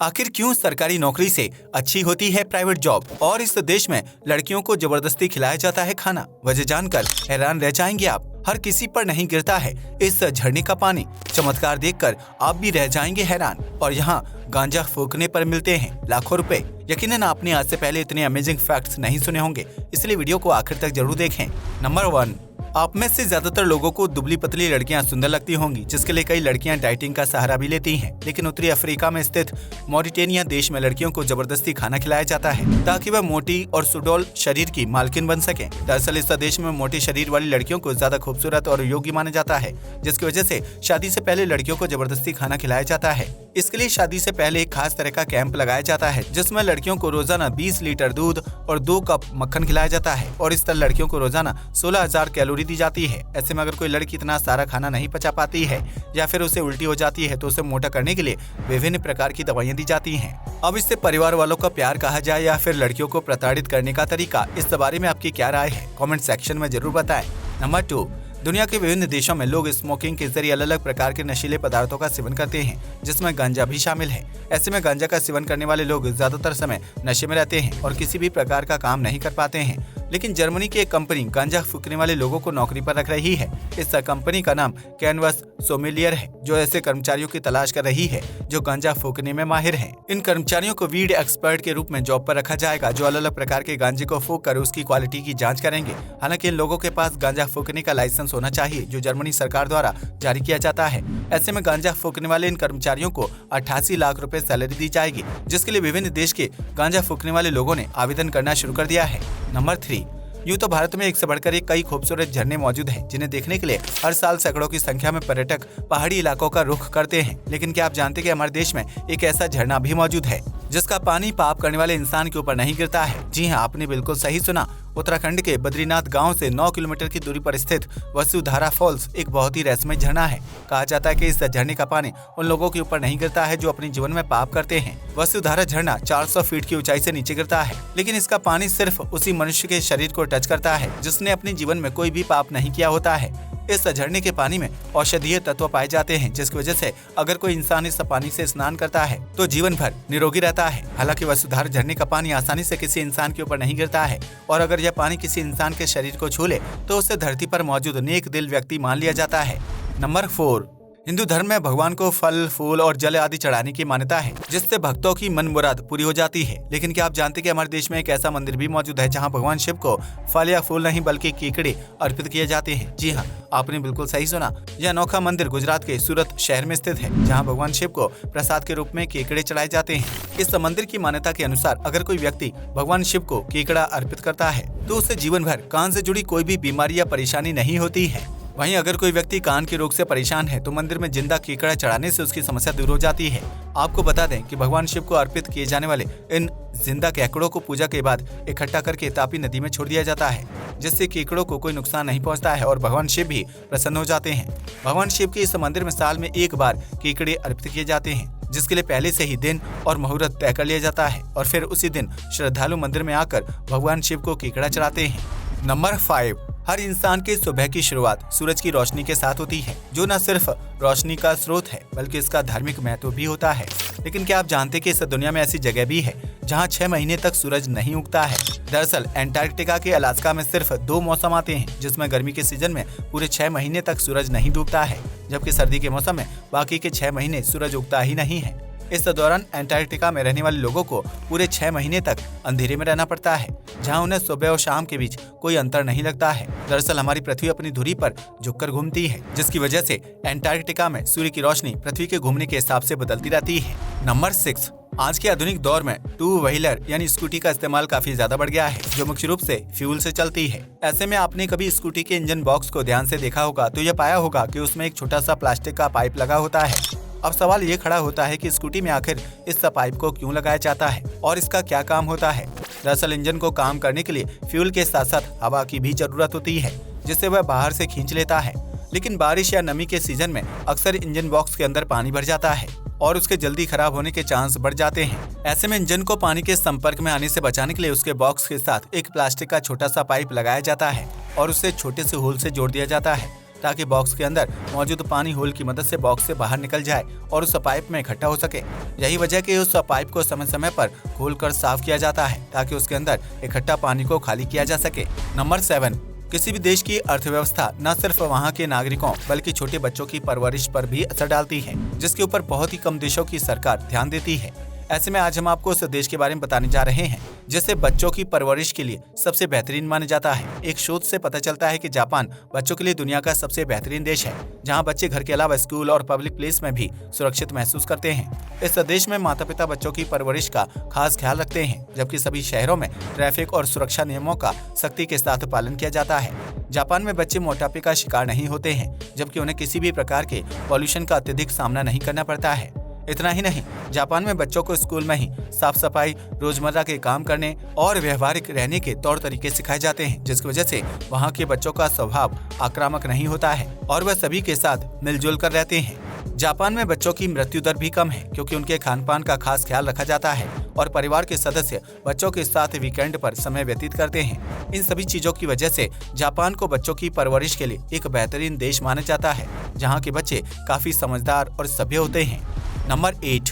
आखिर क्यों सरकारी नौकरी से अच्छी होती है प्राइवेट जॉब और इस देश में लड़कियों को जबरदस्ती खिलाया जाता है खाना? वजह जानकर हैरान रह जाएंगे आप। हर किसी पर नहीं गिरता है इस झरने का पानी। चमत्कार देखकर आप भी रह जाएंगे हैरान। और यहाँ गांजा फूकने पर मिलते हैं लाखों रुपए। यकीनन आपने आज से पहले इतने अमेजिंग फैक्ट्स नहीं सुने होंगे, इसलिए वीडियो को आखिर तक जरूर देखें। नंबर 1, आप में से ज्यादातर लोगों को दुबली पतली लड़कियां सुंदर लगती होंगी, जिसके लिए कई लड़कियां डाइटिंग का सहारा भी लेती हैं। लेकिन उत्तरी अफ्रीका में स्थित मॉरिटेनिया देश में लड़कियों को जबरदस्ती खाना खिलाया जाता है ताकि वह मोटी और सुडौल शरीर की मालकिन बन सके। दरअसल इस देश में मोटी शरीर वाली लड़कियों को ज्यादा खूबसूरत और योग्य माना जाता है, जिसकी वजह से शादी से पहले लड़कियों को जबरदस्ती खाना खिलाया जाता है। इसके लिए शादी से पहले एक खास तरह का कैंप लगाया जाता है, जिसमें लड़कियों को रोजाना 20 लीटर दूध और 2 कप मक्खन खिलाया जाता है और इस तरह लड़कियों को रोजाना 16,000 कैलोरी दी जाती है। ऐसे में अगर कोई लड़की इतना सारा खाना नहीं पचा पाती है या फिर उसे उल्टी हो जाती है तो उसे मोटा करने के लिए विभिन्न प्रकार की दवाइयां दी जाती हैं। अब इससे परिवार वालों का प्यार कहा जाए या फिर लड़कियों को प्रताड़ित करने का तरीका, इस बारे में आपकी क्या राय है? कमेंट सेक्शन में जरूर बताएं। नंबर 2, दुनिया के विभिन्न देशों में लोग स्मोकिंग के जरिए अलग अलग प्रकार के नशीले पदार्थों का सेवन करते हैं, जिसमें गांजा भी शामिल है। ऐसे में गांजा का सेवन करने वाले लोग ज्यादातर समय नशे में रहते हैं और किसी भी प्रकार का काम नहीं कर पाते हैं। लेकिन जर्मनी की एक कंपनी गांजा फूकने वाले लोगों को नौकरी पर रख रही है। इस कंपनी का नाम कैनवस सोमेलियर है, जो ऐसे कर्मचारियों की तलाश कर रही है जो गांजा फूकने में माहिर हैं। इन कर्मचारियों को वीड एक्सपर्ट के रूप में जॉब पर रखा जाएगा, जो अलग अलग प्रकार के गांजे को फूक कर उसकी क्वालिटी की जांच करेंगे। हालांकि इन लोगों के पास गांजा फूकने का लाइसेंस होना चाहिए, जो जर्मनी सरकार द्वारा जारी किया जाता है। ऐसे में गांजा फूकने वाले इन कर्मचारियों को 88 लाख रुपए सैलरी दी जाएगी, जिसके लिए विभिन्न देश के गांजा फूकने वाले लोगों ने आवेदन करना शुरू कर दिया है। नंबर 3, यूँ तो भारत में एक से बढ़कर एक कई खूबसूरत झरने मौजूद हैं, जिन्हें देखने के लिए हर साल सैकड़ों की संख्या में पर्यटक पहाड़ी इलाकों का रुख करते हैं। लेकिन क्या आप जानते हैं कि हमारे देश में एक ऐसा झरना भी मौजूद है जिसका पानी पाप करने वाले इंसान के ऊपर नहीं गिरता है? जी हाँ, आपने बिल्कुल सही सुना। उत्तराखंड के बद्रीनाथ गांव से 9 किलोमीटर की दूरी पर स्थित वसुधारा फॉल्स एक बहुत ही रहस्यमय झरना है। कहा जाता है कि इस झरने का पानी उन लोगों के ऊपर नहीं गिरता है जो अपने जीवन में पाप करते हैं। वसुधारा झरना 400 फीट की ऊंचाई से नीचे गिरता है, लेकिन इसका पानी सिर्फ उसी मनुष्य के शरीर को टच करता है जिसने अपने जीवन में कोई भी पाप नहीं किया होता है। इस झरने के पानी में औषधीय तत्व पाए जाते हैं, जिसकी वजह से अगर कोई इंसान इस पानी से स्नान करता है तो जीवन भर निरोगी रहता है। हालांकि वसुधारा झरने का पानी आसानी से किसी इंसान के ऊपर नहीं गिरता है और अगर यह पानी किसी इंसान के शरीर को छू ले तो उसे धरती पर मौजूद नेक दिल व्यक्ति मान लिया जाता है। नंबर 4, हिंदू धर्म में भगवान को फल, फूल और जल आदि चढ़ाने की मान्यता है, जिससे भक्तों की मन मुराद पूरी हो जाती है। लेकिन क्या आप जानते हैं कि हमारे देश में एक ऐसा मंदिर भी मौजूद है जहां भगवान शिव को फल या फूल नहीं बल्कि कीकड़े अर्पित किए जाते हैं? जी हाँ, आपने बिल्कुल सही सुना। यह अनोखा मंदिर गुजरात के सूरत शहर में स्थित है, जहाँ भगवान शिव को प्रसाद के रूप में कीकड़े चढ़ाए जाते हैं। इस मंदिर की मान्यता के अनुसार अगर कोई व्यक्ति भगवान शिव को कीकड़ा अर्पित करता है तो उसे जीवन भर कान से जुड़ी कोई भी बीमारी या परेशानी नहीं होती है। वहीं अगर कोई व्यक्ति कान के रोग से परेशान है तो मंदिर में जिंदा कीकड़ा चढ़ाने से उसकी समस्या दूर हो जाती है। आपको बता दें कि भगवान शिव को अर्पित किए जाने वाले इन जिंदा केकड़ों को पूजा के बाद इकट्ठा करके तापी नदी में छोड़ दिया जाता है, जिससे कीकड़ों को कोई नुकसान नहीं पहुंचता है और भगवान शिव भी प्रसन्न हो जाते हैं। भगवान शिव के इस मंदिर में साल में एक बार कीकड़े अर्पित किए जाते हैं, जिसके लिए पहले से ही दिन और मुहूर्त तय कर लिया जाता है और फिर उसी दिन श्रद्धालु मंदिर में आकर भगवान शिव को कीकड़ा चढ़ाते हैं। नंबर 5, हर इंसान की सुबह की शुरुआत सूरज की रोशनी के साथ होती है, जो न सिर्फ रोशनी का स्रोत है बल्कि इसका धार्मिक महत्व भी होता है। लेकिन क्या आप जानते हैं कि इस दुनिया में ऐसी जगह भी है जहां 6 महीने तक सूरज नहीं उगता है? दरअसल एंटार्कटिका के अलास्का में सिर्फ 2 मौसम आते हैं, जिसमें गर्मी के सीजन में पूरे 6 महीने तक सूरज नहीं डूबता है, जबकि सर्दी के मौसम में बाकी के 6 महीने सूरज उगता ही नहीं है। इस दौरान एंटार्कटिका में रहने वाले लोगों को पूरे 6 महीने तक अंधेरे में रहना पड़ता है, जहां उन्हें सुबह और शाम के बीच कोई अंतर नहीं लगता है। दरअसल हमारी पृथ्वी अपनी धुरी पर झुककर घूमती है, जिसकी वजह से एंटार्कटिका में सूर्य की रोशनी पृथ्वी के घूमने के हिसाब से बदलती रहती है। नंबर 6, आज के आधुनिक दौर में 2 व्हीलर यानी स्कूटी का इस्तेमाल काफी ज्यादा बढ़ गया है, जो मुख्य रूप से फ्यूल से चलती है। ऐसे में आपने कभी स्कूटी के इंजन बॉक्स को ध्यान से देखा होगा तो यह पाया होगा कि उसमें एक छोटा सा प्लास्टिक का पाइप लगा होता है। अब सवाल ये खड़ा होता है कि स्कूटी में आखिर इस पाइप को क्यों लगाया जाता है और इसका क्या काम होता है? दरअसल इंजन को काम करने के लिए फ्यूल के साथ साथ हवा की भी जरूरत होती है, जिससे वह बाहर से खींच लेता है। लेकिन बारिश या नमी के सीजन में अक्सर इंजन बॉक्स के अंदर पानी भर जाता है और उसके जल्दी खराब होने के चांस बढ़ जाते हैं। ऐसे में इंजन को पानी के संपर्क में आने से बचाने के लिए उसके बॉक्स के साथ एक प्लास्टिक का छोटा सा पाइप लगाया जाता है और उसे छोटे से होल से जोड़ दिया जाता है ताकि बॉक्स के अंदर मौजूद पानी होल की मदद से बॉक्स से बाहर निकल जाए और उस पाइप में इकट्ठा हो सके। यही वजह कि उस पाइप को समय समय पर खोलकर साफ किया जाता है ताकि उसके अंदर इकट्ठा पानी को खाली किया जा सके। नंबर 7, किसी भी देश की अर्थव्यवस्था न सिर्फ वहाँ के नागरिकों बल्कि छोटे बच्चों की परवरिश पर भी असर डालती है, जिसके ऊपर बहुत ही कम देशों की सरकार ध्यान देती है। ऐसे में आज हम आपको उस देश के बारे में बताने जा रहे हैं जिसे बच्चों की परवरिश के लिए सबसे बेहतरीन माना जाता है। एक शोध से पता चलता है कि जापान बच्चों के लिए दुनिया का सबसे बेहतरीन देश है, जहां बच्चे घर के अलावा स्कूल और पब्लिक प्लेस में भी सुरक्षित महसूस करते हैं। इस देश में माता पिता बच्चों की परवरिश का खास ख्याल रखते हैं, जबकि सभी शहरों में ट्रैफिक और सुरक्षा नियमों का सख्ती के साथ पालन किया जाता है। जापान में बच्चे मोटापे का शिकार नहीं होते हैं, जबकि उन्हें किसी भी प्रकार के पॉल्यूशन का अत्यधिक सामना नहीं करना पड़ता है। इतना ही नहीं, जापान में बच्चों को स्कूल में ही साफ सफाई, रोजमर्रा के काम करने और व्यवहारिक रहने के तौर तरीके सिखाए जाते हैं, जिसकी वजह से वहाँ के बच्चों का स्वभाव आक्रामक नहीं होता है और वह सभी के साथ मिलजुल कर रहते हैं। जापान में बच्चों की मृत्यु दर भी कम है क्योंकि उनके खान पान का खास ख्याल रखा जाता है और परिवार के सदस्य बच्चों के साथ वीकेंड पर समय व्यतीत करते हैं। इन सभी चीजों की वजह से जापान को बच्चों की परवरिश के लिए एक बेहतरीन देश माना जाता है, जहाँ के बच्चे काफी समझदार और सभ्य होते हैं। नंबर 8,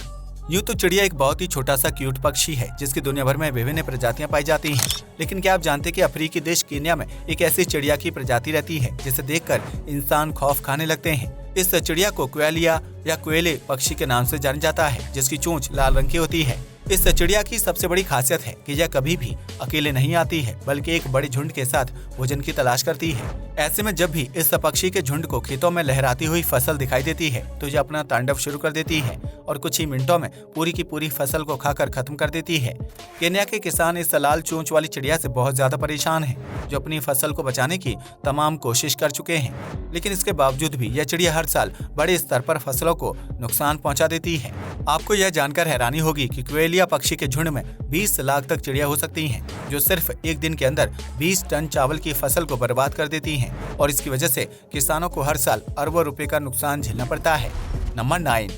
यूं तो चिड़िया एक बहुत ही छोटा सा क्यूट पक्षी है जिसकी दुनिया भर में विभिन्न प्रजातियां पाई जाती हैं। लेकिन क्या आप जानते हैं कि अफ्रीकी देश केन्या में एक ऐसी चिड़िया की प्रजाति रहती है जिसे देखकर इंसान खौफ खाने लगते हैं। इस चिड़िया को क्वेलिया या क्वेले पक्षी के नाम से जाना जाता है, जिसकी चोंच लाल रंग की होती है। इस चिड़िया की सबसे बड़ी खासियत है कि यह कभी भी अकेले नहीं आती है, बल्कि एक बड़े झुंड के साथ भोजन की तलाश करती है। ऐसे में जब भी इस पक्षी के झुंड को खेतों में लहराती हुई फसल दिखाई देती है तो यह अपना तांडव शुरू कर देती है और कुछ ही मिनटों में पूरी की पूरी फसल को खाकर खत्म कर देती है। केन्या के किसान इस लाल चोंच वाली चिड़िया से बहुत ज्यादा परेशान हैं, जो अपनी फसल को बचाने की तमाम कोशिश कर चुके हैं, लेकिन इसके बावजूद भी यह चिड़िया हर साल बड़े स्तर पर फसलों को नुकसान पहुंचा देती है। आपको यह जानकर हैरानी होगी कि क्वेलिया पक्षी के झुंड में 20 लाख तक चिड़िया हो सकती हैं, जो सिर्फ एक दिन के अंदर 20 टन चावल की फसल को बर्बाद कर देती हैं और इसकी वजह से किसानों को हर साल अरबों रुपए का नुकसान झेलना पड़ता है। नंबर 9,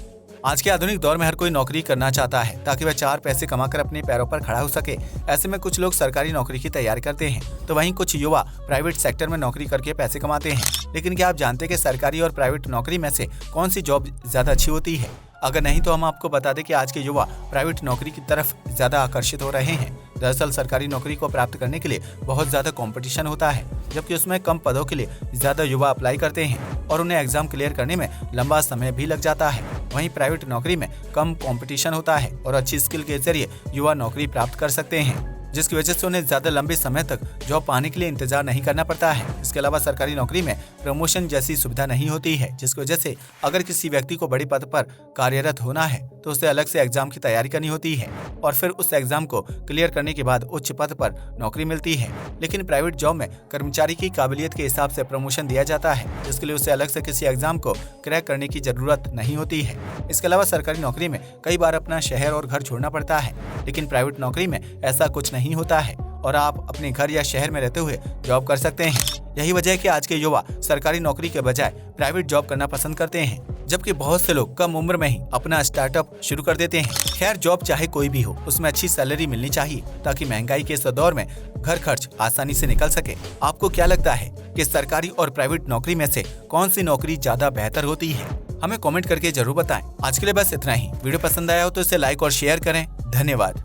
आज के आधुनिक दौर में हर कोई नौकरी करना चाहता है ताकि वह 4 पैसे कमाकर अपने पैरों पर खड़ा हो सके। ऐसे में कुछ लोग सरकारी नौकरी की तैयारी करते हैं तो वहीं कुछ युवा प्राइवेट सेक्टर में नौकरी करके पैसे कमाते हैं। लेकिन क्या आप जानते हैं कि सरकारी और प्राइवेट नौकरी में से कौन सी जॉब ज्यादा अच्छी होती है? अगर नहीं तो हम आपको बता दें कि आज के युवा प्राइवेट नौकरी की तरफ ज्यादा आकर्षित हो रहे हैं। दरअसल सरकारी नौकरी को प्राप्त करने के लिए बहुत ज्यादा कंपटीशन होता है, जबकि उसमें कम पदों के लिए ज्यादा युवा अप्लाई करते हैं और उन्हें एग्जाम क्लियर करने में लंबा समय भी लग जाता है। वहीं प्राइवेट नौकरी में कम कंपटीशन होता है और अच्छी स्किल के जरिए युवा नौकरी प्राप्त कर सकते हैं, जिसकी वजह से उन्हें ज्यादा लंबे समय तक जॉब पाने के लिए इंतजार नहीं करना पड़ता है। इसके अलावा सरकारी नौकरी में प्रमोशन जैसी सुविधा नहीं होती है, जिसकी वजह से अगर किसी व्यक्ति को बड़ी पद पर कार्यरत होना है तो उसे अलग से एग्जाम की तैयारी करनी होती है और फिर उस एग्जाम को क्लियर करने के बाद उच्च पद पर नौकरी मिलती है। लेकिन प्राइवेट जॉब में कर्मचारी की काबिलियत के हिसाब से प्रमोशन दिया जाता है, जिसके लिए उसे अलग से किसी एग्जाम को क्रैक करने की जरूरत नहीं होती है। इसके अलावा सरकारी नौकरी में कई बार अपना शहर और घर छोड़ना पड़ता है, लेकिन प्राइवेट नौकरी में ऐसा कुछ नहीं होता है और आप अपने घर या शहर में रहते हुए जॉब कर सकते हैं। यही वजह है कि आज के युवा सरकारी नौकरी के बजाय प्राइवेट जॉब करना पसंद करते हैं, जबकि बहुत से लोग कम उम्र में ही अपना स्टार्टअप शुरू कर देते हैं। खैर, जॉब चाहे कोई भी हो, उसमें अच्छी सैलरी मिलनी चाहिए ताकि महंगाई के इस दौर में घर खर्च आसानी से निकल सके। आपको क्या लगता है कि सरकारी और प्राइवेट नौकरी में से कौन सी नौकरी ज्यादा बेहतर होती है? हमें कमेंट करके जरूर बताएं। आज के लिए बस इतना ही। वीडियो पसंद आया हो तो इसे लाइक और शेयर करें। धन्यवाद।